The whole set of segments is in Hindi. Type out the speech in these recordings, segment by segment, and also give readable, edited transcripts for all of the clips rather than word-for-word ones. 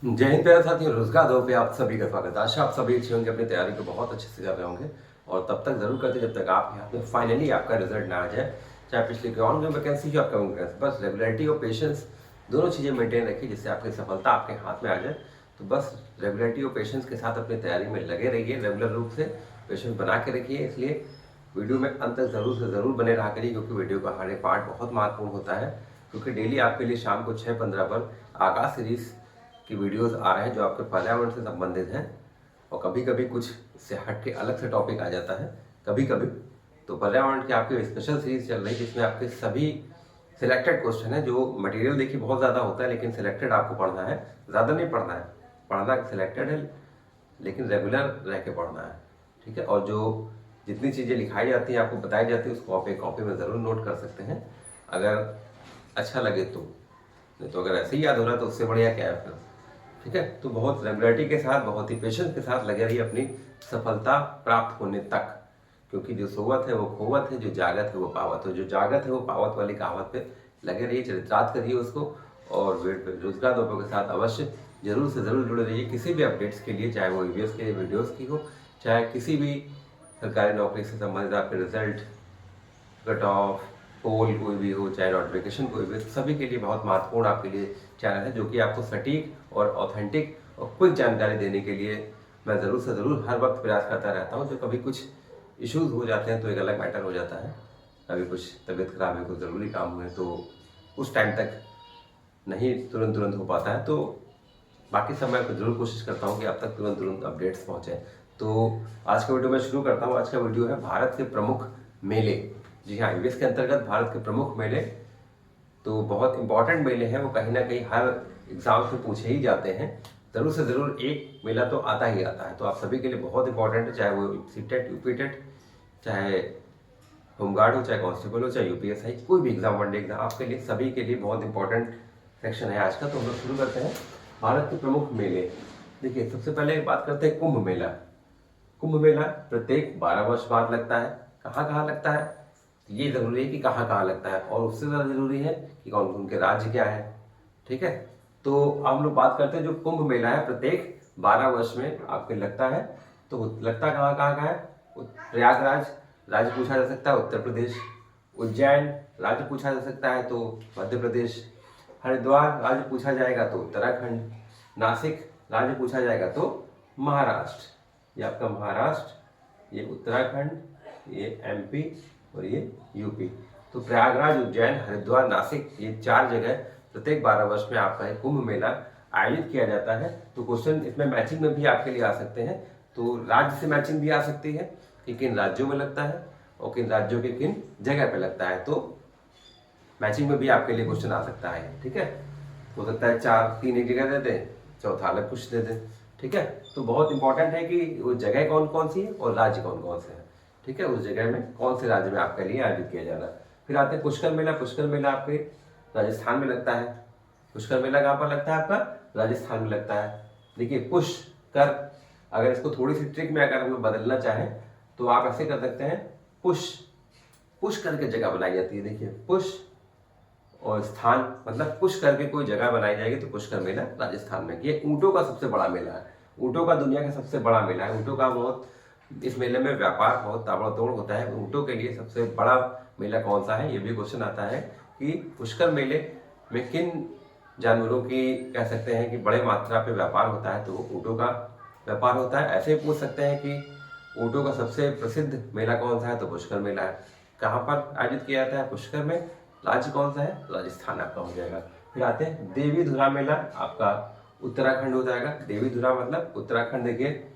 जय हिंद प्यारे साथियों, रोजगार दो पे आप सभी का स्वागत है। आशा आप सभी अच्छे होंगे, अपनी तैयारी को बहुत अच्छे से कर रहे होंगे और तब तक जरूर करते जब तक आपके हाथ में फाइनली आपका रिजल्ट ना आ जाए। चाहे पिछले की ऑनगोइंग वैकेंसी हो, अपकमिंग वैकेंसी, बस रेगुलरिटी और पेशेंस दोनों चीज़ें मेंटेन रखिए जिससे आपकी सफलता आपके हाथ में आ जाए। तो बस रेगुलरिटी और पेशेंस के साथ अपनी तैयारी में लगे रहिए, रेगुलर रूप से पेशेंस बना के रखिए। इसलिए वीडियो में अंत तक जरूर से ज़रूर बने रहा करिए, क्योंकि वीडियो का हर एक पार्ट बहुत महत्वपूर्ण होता है। क्योंकि डेली आपके लिए शाम को 6:15 पर आकाश सीरीज की वीडियोस आ रहे हैं जो आपके पर्यावरण से संबंधित हैं, और कभी कभी कुछ से हट के अलग से टॉपिक आ जाता है कभी कभी। तो पर्यावरण की आपकी स्पेशल सीरीज चल रही है जिसमें आपके सभी सिलेक्टेड क्वेश्चन है। जो मटेरियल देखिए बहुत ज़्यादा होता है, लेकिन सिलेक्टेड आपको पढ़ना है, ज़्यादा नहीं पढ़ना है, पढ़ना सिलेक्टेड है लेकिन रेगुलर रह के पढ़ना है, ठीक है। और जो जितनी चीज़ें लिखाई जाती हैं, आपको बताई जाती है, उसको आप एक कॉपी में ज़रूर नोट कर सकते हैं अगर अच्छा लगे तो। नहीं तो अगर ऐसे ही याद हो रहा है तो उससे बढ़िया क्या है फिर, ठीक है। तो बहुत रेगुलरिटी के साथ, बहुत ही पेशेंस के साथ लगे रहिए अपनी सफलता प्राप्त होने तक। क्योंकि जो सोवत है वो खोवत है, जो जागत है वो पावत है। जो जागत है वो पावत वाली कहावत पे लगे रहिए, चरितार्थ करिए उसको। और रोजगार दोपहर के साथ अवश्य जरूर से जरूर जुड़े रहिए किसी भी अपडेट्स के लिए, चाहे वो ईवीएस के वीडियोस की हो, चाहे किसी भी सरकारी नौकरी से संबंधित आपके रिजल्ट, कट ऑफ, पोल कोई भी हो, चाहे नोटिफिकेशन कोई भी हो, सभी के लिए बहुत महत्वपूर्ण आपके लिए चैनल है, जो कि आपको सटीक और ऑथेंटिक और क्विक जानकारी देने के लिए मैं ज़रूर से ज़रूर हर वक्त प्रयास करता रहता हूँ। जो कभी कुछ इश्यूज़ हो जाते हैं तो एक अलग मैटर हो जाता है, कभी कुछ तबीयत खराब है, कुछ ज़रूरी काम हुए तो उस टाइम तक नहीं तुरंत तुरंत हो पाता है। तो बाकी समय मैं ज़रूर कोशिश करता हूँ कि आप तक तुरंत तुरंत अपडेट्स पहुँचे। तो आज का वीडियो मैं शुरू करता हूँ। आज का वीडियो है भारत के प्रमुख मेले। जी हाँ, ईवीएस के अंतर्गत भारत के प्रमुख मेले, तो बहुत इंपॉर्टेंट मेले हैं। वो कहीं ना कहीं हर एग्जाम से पूछे ही जाते हैं, ज़रूर से ज़रूर एक मेला तो आता ही आता है। तो आप सभी के लिए बहुत इंपॉर्टेंट है, चाहे वो सीटेट, यूपीटेट, चाहे होमगार्ड हो, चाहे कांस्टेबल हो, चाहे यूपीएसआई, कोई भी एग्जाम, वनडे एग्जाम, आपके लिए सभी के लिए बहुत इंपॉर्टेंट सेक्शन है आज का। तो हम लोग शुरू करते हैं भारत के प्रमुख मेले। देखिए, सबसे पहले बात करते हैं कुंभ मेला। कुंभ मेला प्रत्येक 12 वर्ष बाद लगता है। कहाँ कहाँ लगता है ये जरूरी है कि कहाँ कहाँ लगता है, और उससे ज़्यादा जरूरी है कि कौन कौन के राज्य क्या है, ठीक है। तो हम लोग बात करते हैं जो कुंभ मेला है प्रत्येक 12 वर्ष में आपके लगता है। तो लगता कहाँ कहाँ का है? प्रयागराज राज्य पूछा जा सकता है, उत्तर प्रदेश। उज्जैन राज्य पूछा जा सकता है तो मध्य प्रदेश। हरिद्वार राज्य पूछा जाएगा तो उत्तराखंड। नासिक राज्य पूछा जाएगा तो महाराष्ट्र। ये आपका महाराष्ट्र, ये उत्तराखंड, ये एमपी और ये यूपी। तो प्रयागराज, उज्जैन, हरिद्वार, नासिक, ये 4 जगह प्रत्येक 12 वर्ष में आपका एक कुंभ मेला आयोजित किया जाता है। तो क्वेश्चन इसमें मैचिंग में भी आपके लिए आ सकते हैं। तो राज्य से मैचिंग भी आ सकती है कि किन राज्यों में लगता है और किन राज्यों के किन जगह पे लगता है। तो मैचिंग में भी आपके लिए क्वेश्चन आ सकता है, ठीक है। हो सकता है 3 एक जगह दे दें, चौथा अलग कुछ दे दें, ठीक है। तो बहुत इंपॉर्टेंट है कि वो जगह कौन कौन सी है और राज्य कौन कौन से हैं, ठीक है। उस जगह में कौन से राज्य में आपके लिए आयोजित किया जा रहा है। फिर आते हैं पुष्कर मेला। पुष्कर मेला आपके राजस्थान में लगता है। पुष्कर मेला कहाँ पर लगता है? आपका राजस्थान में लगता है। देखिए, पुष्कर, अगर इसको थोड़ी सी ट्रिक में अगर हम लोग बदलना चाहें तो आप ऐसे कर सकते हैं, पुश, पुश करके जगह बनाई जाती है। देखिए, पुश और स्थान, मतलब पुश करके कोई जगह बनाई जाएगी तो पुष्कर मेला राजस्थान में। ये ऊँटों का सबसे बड़ा मेला है। ऊँटों का दुनिया का सबसे बड़ा मेला है। ऊँटों का बहुत, इस मेले में व्यापार बहुत ताबड़तोड़ होता है। ऊँटों के लिए सबसे बड़ा मेला कौन सा है, ये भी क्वेश्चन आता है कि पुष्कर मेले में किन जानवरों की कह सकते हैं कि बड़े मात्रा पे व्यापार होता है, तो वो ऊँटों का व्यापार होता है। ऐसे ही पूछ सकते हैं कि ऊँटों का सबसे प्रसिद्ध मेला कौन सा है, तो पुष्कर मेला है। कहाँ पर आयोजित किया जाता है? पुष्कर में। राज्य कौन सा है? राजस्थान आपका हो जाएगा। फिर आते हैं देवी धुरा मेला, आपका उत्तराखंड हो जाएगा। देवी धुरा मतलब उत्तराखंड। देखिए,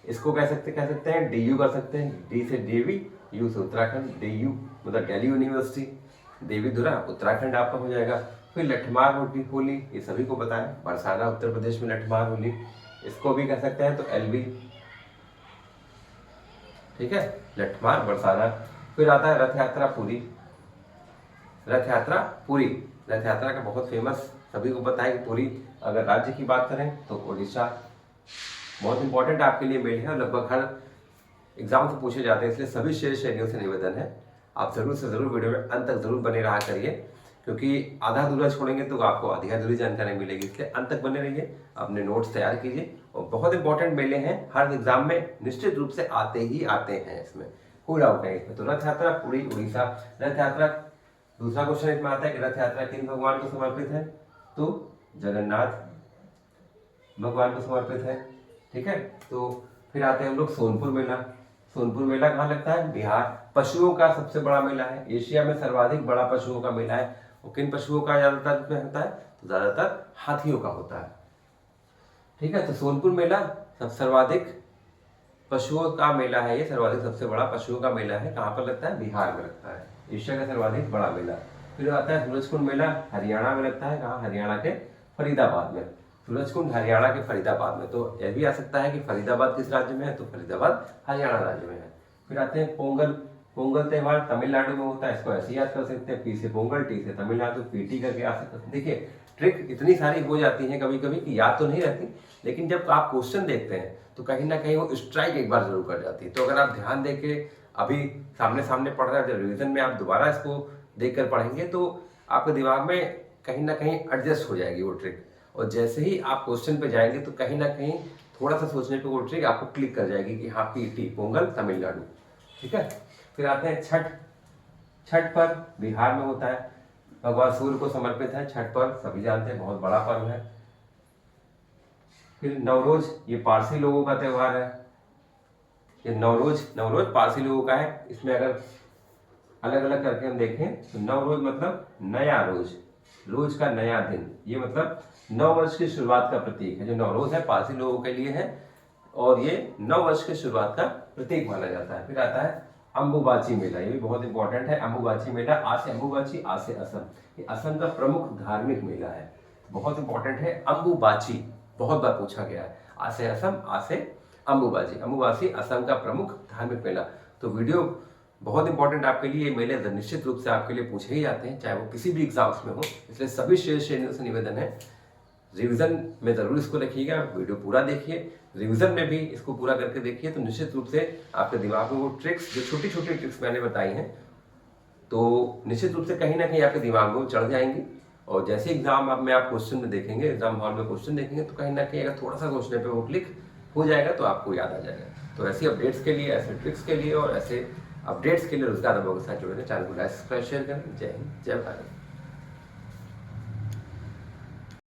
इसको कह सकते हैं डीयू कर सकते हैं, डी से देवी, यू से उत्तराखंड, डीयू मतलब दिल्ली यूनिवर्सिटी। देवी धुरा उत्तराखंड आपका हो जाएगा। फिर लठमार होली, ये सभी को पता है, बरसाना उत्तर प्रदेश में लठमार होली, इसको भी कह सकते हैं तो एलबी, ठीक है, लठमार बरसाना। फिर आता है रथ यात्रा पुरी। रथ यात्रा पुरी, रथ यात्रा का बहुत फेमस, सभी को पता है कि पुरी। अगर राज्य की बात करें तो उड़ीसा। बहुत इंपॉर्टेंट आपके लिए मेल है और लगभग हर एग्जाम से पूछे जाते हैं, इसलिए सभी शेयर श्रेणियों से निवेदन है आप जरूर से जरूर वीडियो में अंत तक जरूर बने रहा करिए। क्योंकि आधा अधूरा छोड़ेंगे तो आपको आधी अधूरी जानकारी मिलेगी। इसलिए अंत तक बने रहिए, अपने नोट्स तैयार कीजिए। और बहुत इंपॉर्टेंट मेले हैं, हर एग्जाम में निश्चित रूप से आते ही आते हैं, इसमें कोई डाउट नहीं इसमें। तो रथ यात्रा पुरी उड़ीसा, रथ यात्रा दूसरा क्वेश्चन इसमें आता है कि रथ यात्रा किन भगवान को समर्पित है, तो जगन्नाथ भगवान को समर्पित है। ठीक है, तो फिर आते हैं हम लोग सोनपुर मेला। सोनपुर मेला कहाँ लगता है, बिहार। पशुओं का सबसे बड़ा मेला है, एशिया में सर्वाधिक बड़ा पशुओं का मेला है। और किन पशुओं का ज्यादातर में होता है, तो ज्यादातर हाथियों का होता है। ठीक है, तो सोनपुर मेला सब सर्वाधिक पशुओं का मेला है, ये सर्वाधिक सबसे बड़ा पशुओं का मेला है। कहाँ पर लगता है, बिहार में लगता है, एशिया का सर्वाधिक बड़ा मेला। फिर आता है सूरजकुंड मेला, हरियाणा में लगता है। कहाँ, हरियाणा के फरीदाबाद में। सूरजकुंड हरियाणा के फरीदाबाद में। तो यह भी आ सकता है कि फरीदाबाद किस राज्य में है, तो फरीदाबाद हरियाणा राज्य में है। फिर आते हैं पोंगल। पोंगल त्यौहार तमिलनाडु में होता है, इसको ऐसे याद कर सकते हैं, पी से पोंगल, टी से तमिलनाडु, पीटी करके आ सकते हैं। देखिए ट्रिक इतनी सारी हो जाती है कभी कभी कि याद तो नहीं रहती, लेकिन जब आप क्वेश्चन देखते हैं तो कहीं ना कहीं वो स्ट्राइक एक बार जरूर कर जाती है। तो अगर आप ध्यान दे के अभी सामने सामने पढ़ रहे हैं, जब रिविजन में आप दोबारा इसको देख कर पढ़ेंगे तो आपके दिमाग में कहीं ना कहीं एडजस्ट हो जाएगी वो ट्रिक। और जैसे ही आप क्वेश्चन पे जाएंगे तो कहीं ना कहीं थोड़ा सा सोचने पे वो ट्रिक आपको क्लिक कर जाएगी कि हाँ पीटी पोंगल तमिलनाडु। ठीक है, फिर आते हैं छठ। छठ पर्व बिहार में होता है, भगवान सूर्य को समर्पित है छठ पर्व, सभी जानते हैं बहुत बड़ा पर्व है। फिर नवरोज, ये पारसी लोगों का त्यौहार है। ये नवरोज पारसी लोगों का है। इसमें अगर अलग अलग करके हम देखें तो नवरोज मतलब नया रोज, रोज का नया दिन, ये मतलब नव वर्ष की शुरुआत का प्रतीक है। जो नवरोज है पारसी लोगों के लिए है और ये नव वर्ष की शुरुआत का प्रतीक माना जाता है। फिर आता है अंबुबाची मेला, ये भी बहुत इंपॉर्टेंट है। अंबुबाची मेला, आ से अंबुबाची, आ से असम, ये असम का प्रमुख धार्मिक मेला है, बहुत इंपॉर्टेंट है। अंबुबाची बहुत बार पूछा गया है, आ से असम, आ से अंबुबाची। अंबुबाची असम का प्रमुख धार्मिक मेला। तो वीडियो बहुत इंपॉर्टेंट आपके लिए, ये मेले निश्चित रूप से आपके लिए पूछे ही जाते हैं, चाहे वो किसी भी एग्जाम्स में हो। इसलिए सभी श्रेणियों से निवेदन है, रिवीजन में जरूर इसको रखिएगा, वीडियो पूरा देखिए, रिवीजन में भी इसको पूरा करके देखिए। तो निश्चित रूप से आपके दिमाग में वो ट्रिक्स, जो छोटी छोटी ट्रिक्स मैंने बताई हैं, तो निश्चित रूप से कहीं ना कहीं आपके दिमाग में वो चढ़ जाएंगी। और जैसे एग्जाम में आप क्वेश्चन में देखेंगे, एग्जाम हॉल में क्वेश्चन देखेंगे, तो कहीं ना कहीं अगर थोड़ा सा सोचने पे वो क्लिक हो जाएगा तो आपको याद आ जाएगा। तो ऐसी अपडेट्स के लिए, ऐसे ट्रिक्स के लिए और ऐसे अपडेट्स के लिए रोजगार अनुभव के साथ जुड़े रहें। चैनल को लाइक सब्सक्राइब शेयर करें। जय हिंद, जय भारत।